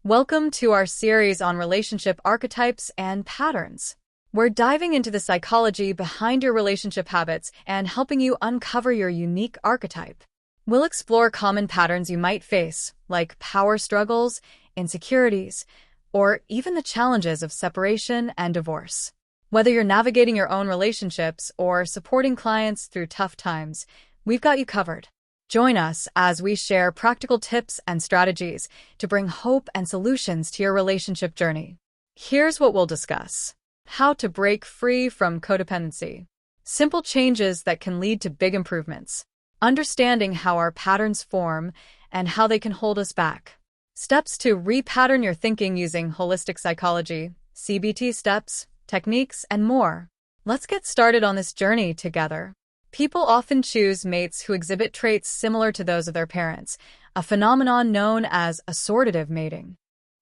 Welcome to our series on relationship archetypes and patterns. We're diving into the psychology behind your relationship habits and helping you uncover your unique archetype. We'll explore common patterns you might face, like power struggles, insecurities, or even the challenges of separation and divorce. Whether you're navigating your own relationships or supporting clients through tough times, we've got you covered. Join us as we share practical tips and strategies to bring hope and solutions to your relationship journey. Here's what we'll discuss: how to break free from codependency, simple changes that can lead to big improvements, understanding how our patterns form and how they can hold us back, steps to repattern your thinking using holistic psychology, CBT steps, techniques, and more. Let's get started on this journey together. People often choose mates who exhibit traits similar to those of their parents, a phenomenon known as assortative mating.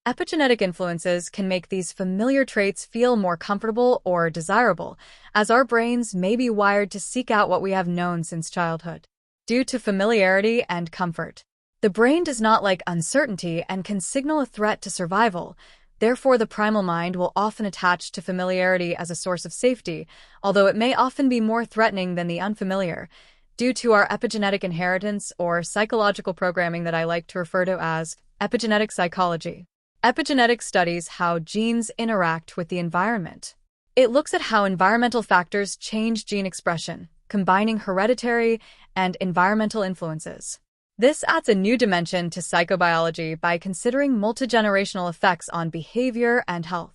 Epigenetic influences can make these familiar traits feel more comfortable or desirable, as our brains may be wired to seek out what we have known since childhood. Due to familiarity and comfort, the brain does not like uncertainty and can signal a threat to survival. Therefore, the primal mind will often attach to familiarity as a source of safety, although it may often be more threatening than the unfamiliar, due to our epigenetic inheritance or psychological programming that I like to refer to as epigenetic psychology. Epigenetics studies how genes interact with the environment. It looks at how environmental factors change gene expression, combining hereditary and environmental influences. This adds a new dimension to psychobiology by considering multigenerational effects on behavior and health.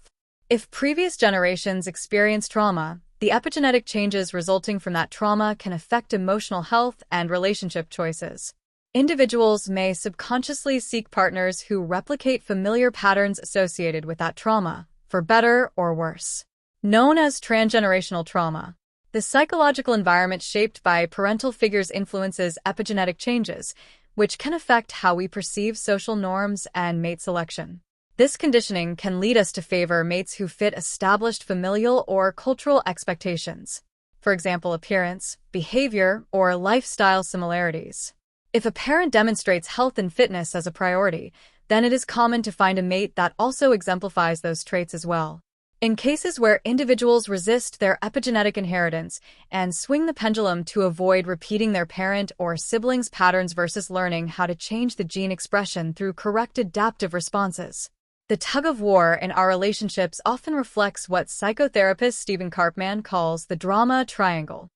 If previous generations experienced trauma, the epigenetic changes resulting from that trauma can affect emotional health and relationship choices. Individuals may subconsciously seek partners who replicate familiar patterns associated with that trauma, for better or worse. Known as transgenerational trauma, the psychological environment shaped by parental figures influences epigenetic changes, which can affect how we perceive social norms and mate selection. This conditioning can lead us to favor mates who fit established familial or cultural expectations, for example, appearance, behavior, or lifestyle similarities. If a parent demonstrates health and fitness as a priority, then it is common to find a mate that also exemplifies those traits as well. In cases where individuals resist their epigenetic inheritance and swing the pendulum to avoid repeating their parent or siblings' patterns versus learning how to change the gene expression through correct adaptive responses. The tug-of-war in our relationships often reflects what psychotherapist Stephen Karpman calls the drama triangle.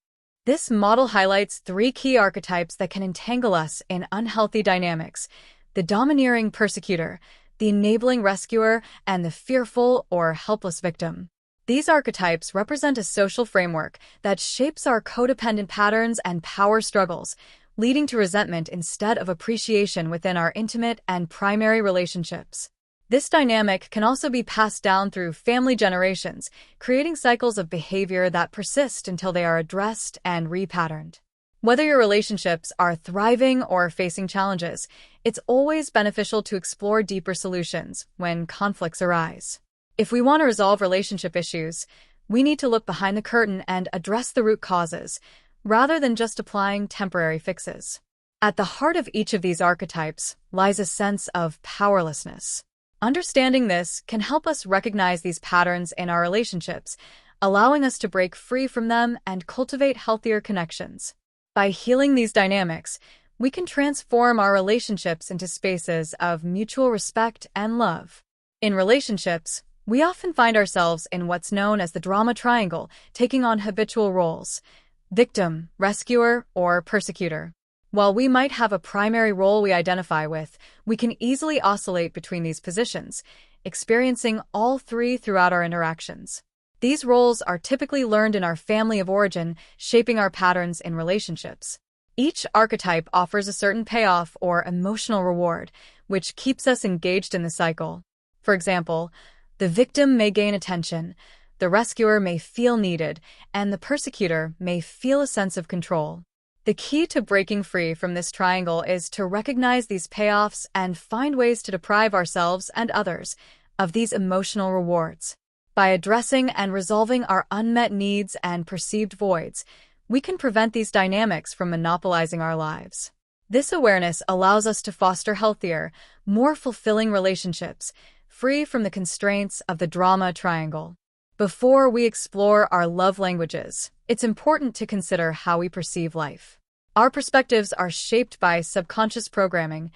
This model highlights three key archetypes that can entangle us in unhealthy dynamics: the domineering persecutor, the enabling rescuer, and the fearful or helpless victim. These archetypes represent a social framework that shapes our codependent patterns and power struggles, leading to resentment instead of appreciation within our intimate and primary relationships. This dynamic can also be passed down through family generations, creating cycles of behavior that persist until they are addressed and repatterned. Whether your relationships are thriving or facing challenges, it's always beneficial to explore deeper solutions when conflicts arise. If we want to resolve relationship issues, we need to look behind the curtain and address the root causes, rather than just applying temporary fixes. At the heart of each of these archetypes lies a sense of powerlessness. Understanding this can help us recognize these patterns in our relationships, allowing us to break free from them and cultivate healthier connections. By healing these dynamics, we can transform our relationships into spaces of mutual respect and love. In relationships, we often find ourselves in what's known as the drama triangle, taking on habitual roles: victim, rescuer, or persecutor. While we might have a primary role we identify with, we can easily oscillate between these positions, experiencing all three throughout our interactions. These roles are typically learned in our family of origin, shaping our patterns in relationships. Each archetype offers a certain payoff or emotional reward, which keeps us engaged in the cycle. For example, the victim may gain attention, the rescuer may feel needed, and the persecutor may feel a sense of control. The key to breaking free from this triangle is to recognize these payoffs and find ways to deprive ourselves and others of these emotional rewards. By addressing and resolving our unmet needs and perceived voids, we can prevent these dynamics from monopolizing our lives. This awareness allows us to foster healthier, more fulfilling relationships, free from the constraints of the drama triangle. Before we explore our love languages, it's important to consider how we perceive life. Our perspectives are shaped by subconscious programming,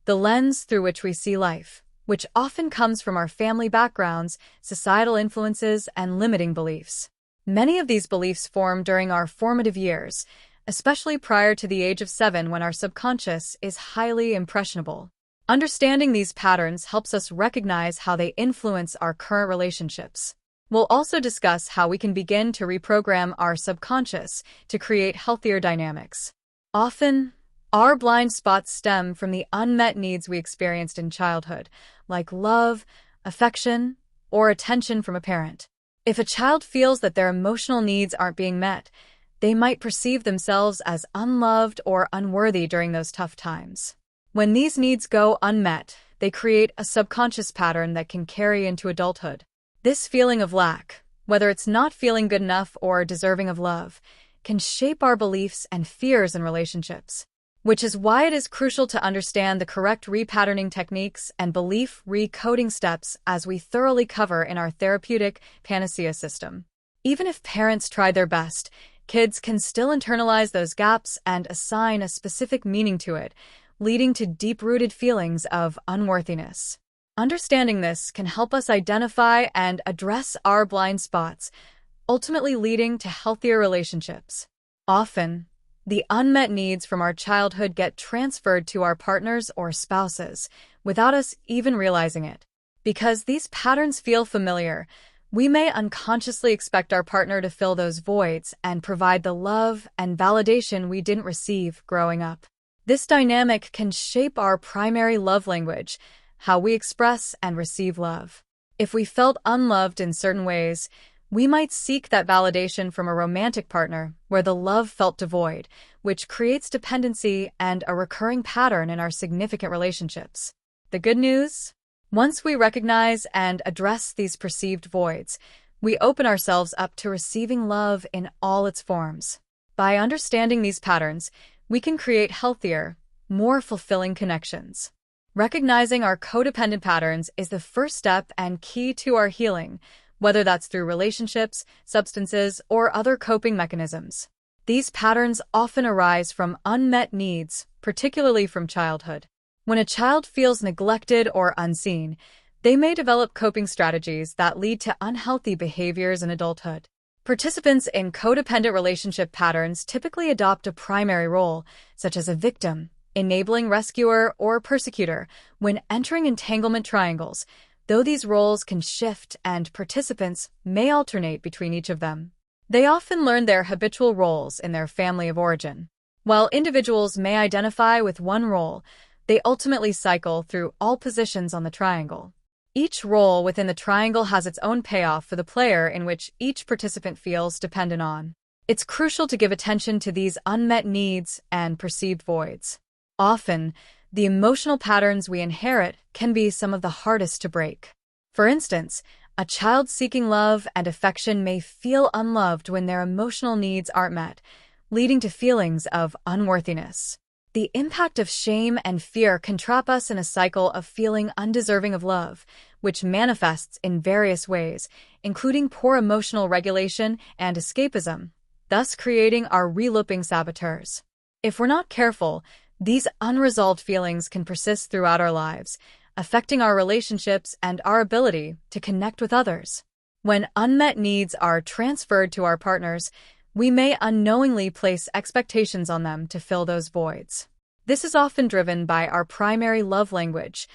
the lens through which we see life, which often comes from our family backgrounds, societal influences, and limiting beliefs. Many of these beliefs form during our formative years, especially prior to the age of 7 when our subconscious is highly impressionable. Understanding these patterns helps us recognize how they influence our current relationships. We'll also discuss how we can begin to reprogram our subconscious to create healthier dynamics. Often, our blind spots stem from the unmet needs we experienced in childhood, like love, affection, or attention from a parent. If a child feels that their emotional needs aren't being met, they might perceive themselves as unloved or unworthy during those tough times. When these needs go unmet, they create a subconscious pattern that can carry into adulthood. This feeling of lack, whether it's not feeling good enough or deserving of love, can shape our beliefs and fears in relationships, which is why it is crucial to understand the correct repatterning techniques and belief recoding steps as we thoroughly cover in our therapeutic panacea system. Even if parents try their best, kids can still internalize those gaps and assign a specific meaning to it, leading to deep-rooted feelings of unworthiness. Understanding this can help us identify and address our blind spots, ultimately leading to healthier relationships. Often, the unmet needs from our childhood get transferred to our partners or spouses, without us even realizing it. Because these patterns feel familiar, we may unconsciously expect our partner to fill those voids and provide the love and validation we didn't receive growing up. This dynamic can shape our primary love language, how we express and receive love. If we felt unloved in certain ways, we might seek that validation from a romantic partner where the love felt devoid, which creates dependency and a recurring pattern in our significant relationships. The good news? Once we recognize and address these perceived voids, we open ourselves up to receiving love in all its forms. By understanding these patterns, we can create healthier, more fulfilling connections. Recognizing our codependent patterns is the first step and key to our healing, whether that's through relationships, substances, or other coping mechanisms. These patterns often arise from unmet needs, particularly from childhood. When a child feels neglected or unseen, they may develop coping strategies that lead to unhealthy behaviors in adulthood. Participants in codependent relationship patterns typically adopt a primary role, such as a victim, enabling rescuer, or persecutor, when entering entanglement triangles, though these roles can shift and participants may alternate between each of them. They often learn their habitual roles in their family of origin. While individuals may identify with one role, they ultimately cycle through all positions on the triangle. Each role within the triangle has its own payoff for the player in which each participant feels dependent on. It's crucial to give attention to these unmet needs and perceived voids. Often, the emotional patterns we inherit can be some of the hardest to break. For instance, a child seeking love and affection may feel unloved when their emotional needs aren't met, leading to feelings of unworthiness. The impact of shame and fear can trap us in a cycle of feeling undeserving of love, which manifests in various ways, including poor emotional regulation and escapism, thus creating our re-looping saboteurs. If we're not careful, these unresolved feelings can persist throughout our lives, affecting our relationships and our ability to connect with others. When unmet needs are transferred to our partners, we may unknowingly place expectations on them to fill those voids. This is often driven by our primary love language,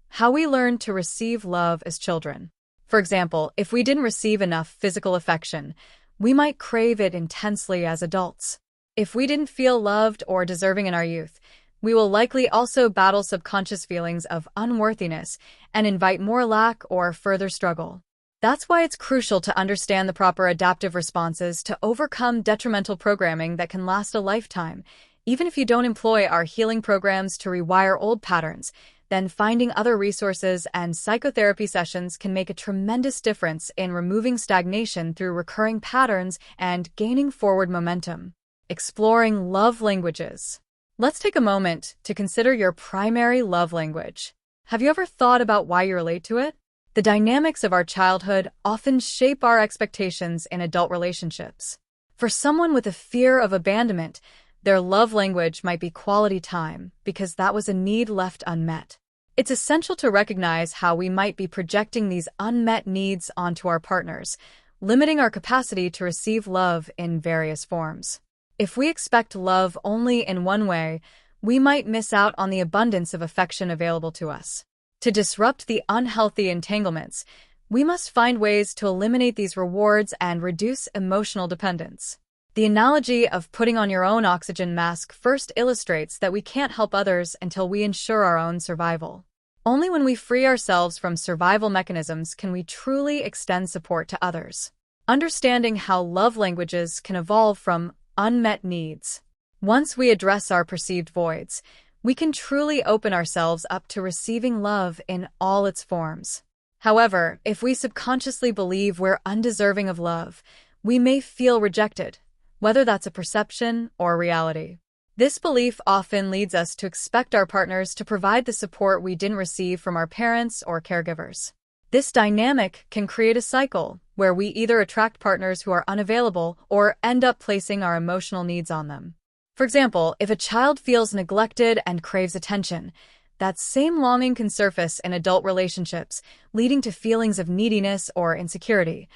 how we learn to receive love as children. For example, if we didn't receive enough physical affection, we might crave it intensely as adults. If we didn't feel loved or deserving in our youth, we will likely also battle subconscious feelings of unworthiness and invite more lack or further struggle. That's why it's crucial to understand the proper adaptive responses to overcome detrimental programming that can last a lifetime. Even if you don't employ our healing programs to rewire old patterns, then finding other resources and psychotherapy sessions can make a tremendous difference in removing stagnation through recurring patterns and gaining forward momentum. Exploring love languages. Let's take a moment to consider your primary love language. Have you ever thought about why you relate to it? The dynamics of our childhood often shape our expectations in adult relationships. For someone with a fear of abandonment, their love language might be quality time because that was a need left unmet. It's essential to recognize how we might be projecting these unmet needs onto our partners, limiting our capacity to receive love in various forms. If we expect love only in one way, we might miss out on the abundance of affection available to us. To disrupt the unhealthy entanglements, we must find ways to eliminate these rewards and reduce emotional dependence. The analogy of putting on your own oxygen mask first illustrates that we can't help others until we ensure our own survival. Only when we free ourselves from survival mechanisms can we truly extend support to others. Understanding how love languages can evolve from unmet needs. Once we address our perceived voids, we can truly open ourselves up to receiving love in all its forms. However, if we subconsciously believe we're undeserving of love, we may feel rejected, whether that's a perception or reality. This belief often leads us to expect our partners to provide the support we didn't receive from our parents or caregivers. This dynamic can create a cycle where we either attract partners who are unavailable or end up placing our emotional needs on them. For example, if a child feels neglected and craves attention, that same longing can surface in adult relationships, leading to feelings of neediness or insecurity,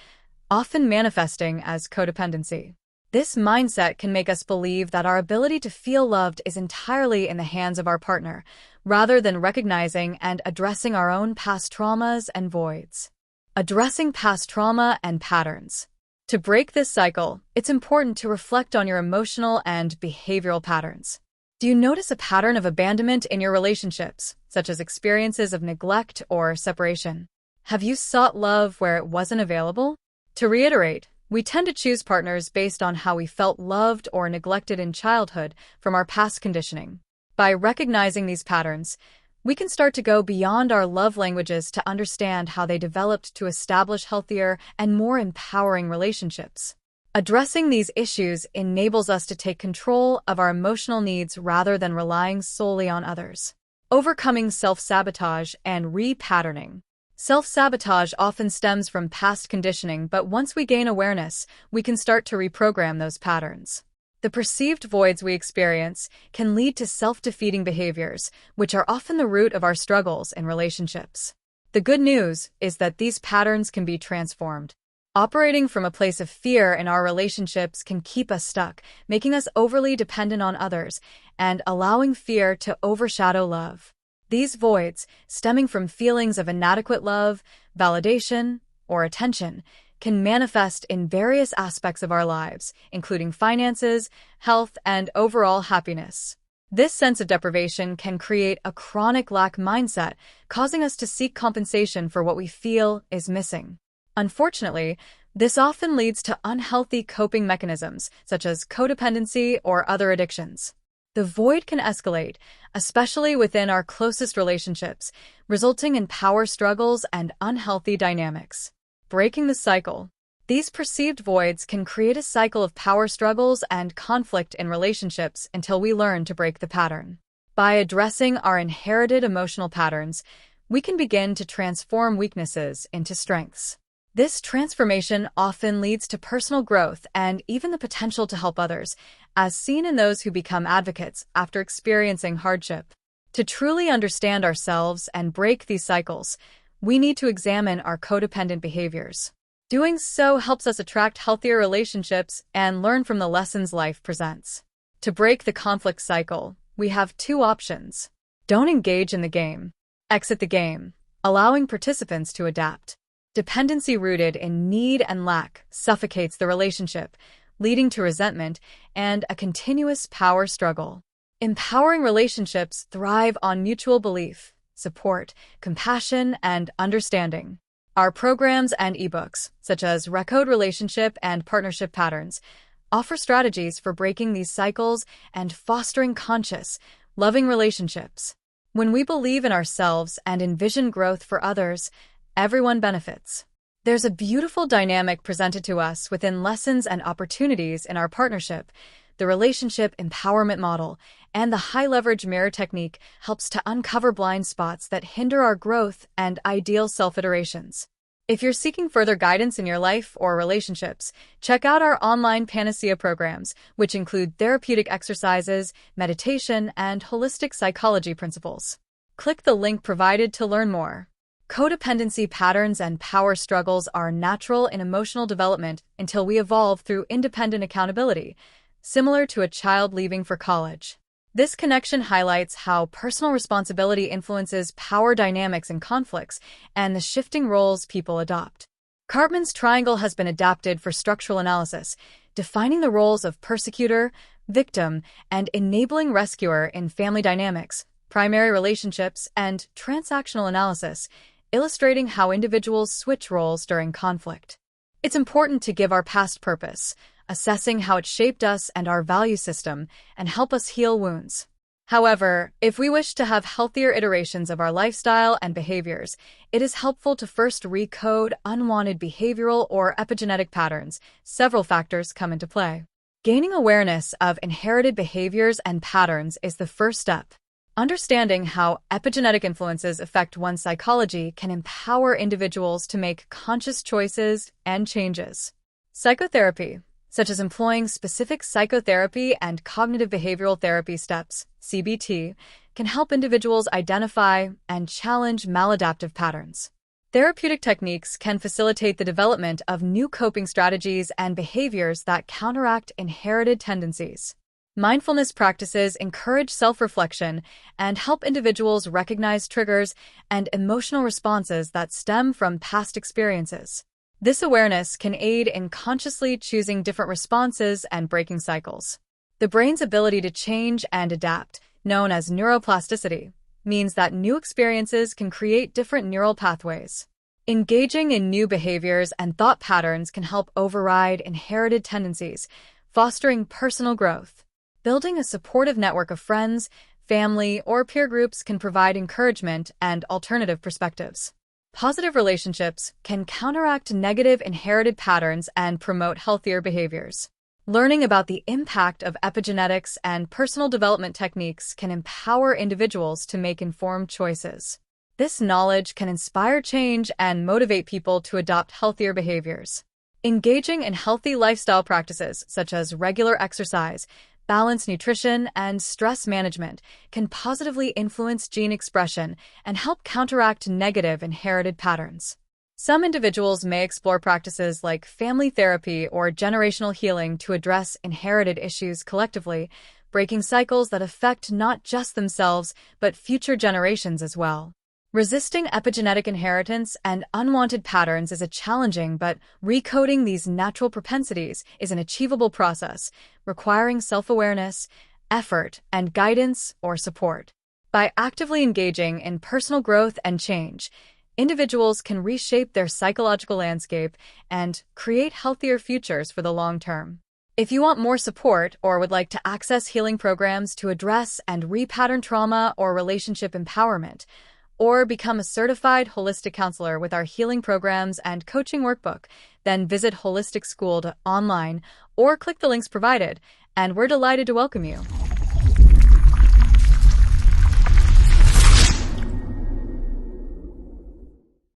often manifesting as codependency. This mindset can make us believe that our ability to feel loved is entirely in the hands of our partner, rather than recognizing and addressing our own past traumas and voids. Addressing past trauma and patterns. To break this cycle, it's important to reflect on your emotional and behavioral patterns. Do you notice a pattern of abandonment in your relationships, such as experiences of neglect or separation? Have you sought love where it wasn't available? To reiterate, we tend to choose partners based on how we felt loved or neglected in childhood from our past conditioning. By recognizing these patterns, we can start to go beyond our love languages to understand how they developed to establish healthier and more empowering relationships. Addressing these issues enables us to take control of our emotional needs rather than relying solely on others. Overcoming self-sabotage and repatterning. Self-sabotage often stems from past conditioning, but once we gain awareness, we can start to reprogram those patterns. The perceived voids we experience can lead to self-defeating behaviors, which are often the root of our struggles in relationships. The good news is that these patterns can be transformed. Operating from a place of fear in our relationships can keep us stuck, making us overly dependent on others and allowing fear to overshadow love. These voids, stemming from feelings of inadequate love, validation, or attention, can manifest in various aspects of our lives, including finances, health, and overall happiness. This sense of deprivation can create a chronic lack mindset, causing us to seek compensation for what we feel is missing. Unfortunately, this often leads to unhealthy coping mechanisms, such as codependency or other addictions. The void can escalate, especially within our closest relationships, resulting in power struggles and unhealthy dynamics. Breaking the cycle. These perceived voids can create a cycle of power struggles and conflict in relationships until we learn to break the pattern. By addressing our inherited emotional patterns, we can begin to transform weaknesses into strengths. This transformation often leads to personal growth and even the potential to help others, as seen in those who become advocates after experiencing hardship. To truly understand ourselves and break these cycles, we need to examine our codependent behaviors. Doing so helps us attract healthier relationships and learn from the lessons life presents. To break the conflict cycle, we have two options. Don't engage in the game. Exit the game, allowing participants to adapt. Dependency rooted in need and lack suffocates the relationship, leading to resentment and a continuous power struggle. Empowering relationships thrive on mutual belief, support, compassion, and understanding. Our programs and ebooks, such as Recode Relationship and Partnership Patterns, offer strategies for breaking these cycles and fostering conscious, loving relationships. When we believe in ourselves and envision growth for others, everyone benefits. There's a beautiful dynamic presented to us within lessons and opportunities in our partnership, The relationship empowerment model and the high-leverage mirror technique helps to uncover blind spots that hinder our growth and ideal self-iterations. If you're seeking further guidance in your life or relationships, check out our online panacea programs, which include therapeutic exercises, meditation, and holistic psychology principles. Click the link provided to learn more. Codependency patterns and power struggles are natural in emotional development until we evolve through independent accountability, similar to a child leaving for college. This connection highlights how personal responsibility influences power dynamics and conflicts and the shifting roles people adopt. Cartman's triangle has been adapted for structural analysis, defining the roles of persecutor, victim, and enabling rescuer in family dynamics, primary relationships, and transactional analysis, illustrating how individuals switch roles during conflict. It's important to give our past purpose, assessing how it shaped us and our value system, and help us heal wounds. However, if we wish to have healthier iterations of our lifestyle and behaviors, it is helpful to first recode unwanted behavioral or epigenetic patterns. Several factors come into play. Gaining awareness of inherited behaviors and patterns is the first step. Understanding how epigenetic influences affect one's psychology can empower individuals to make conscious choices and changes. Psychotherapy, such as employing specific psychotherapy and cognitive behavioral therapy steps, CBT, can help individuals identify and challenge maladaptive patterns. Therapeutic techniques can facilitate the development of new coping strategies and behaviors that counteract inherited tendencies. Mindfulness practices encourage self-reflection and help individuals recognize triggers and emotional responses that stem from past experiences. This awareness can aid in consciously choosing different responses and breaking cycles. The brain's ability to change and adapt, known as neuroplasticity, means that new experiences can create different neural pathways. Engaging in new behaviors and thought patterns can help override inherited tendencies, fostering personal growth. Building a supportive network of friends, family, or peer groups can provide encouragement and alternative perspectives. Positive relationships can counteract negative inherited patterns and promote healthier behaviors. Learning about the impact of epigenetics and personal development techniques can empower individuals to make informed choices. This knowledge can inspire change and motivate people to adopt healthier behaviors. Engaging in healthy lifestyle practices such as regular exercise, balanced nutrition, and stress management can positively influence gene expression and help counteract negative inherited patterns. Some individuals may explore practices like family therapy or generational healing to address inherited issues collectively, breaking cycles that affect not just themselves but future generations as well. Resisting epigenetic inheritance and unwanted patterns is a challenging, but recoding these natural propensities is an achievable process, requiring self-awareness, effort, and guidance or support. By actively engaging in personal growth and change, individuals can reshape their psychological landscape and create healthier futures for the long term. If you want more support or would like to access healing programs to address and repattern trauma or relationship empowerment, or become a certified holistic counselor with our healing programs and coaching workbook, then visit holisticschool.online or click the links provided, and we're delighted to welcome you.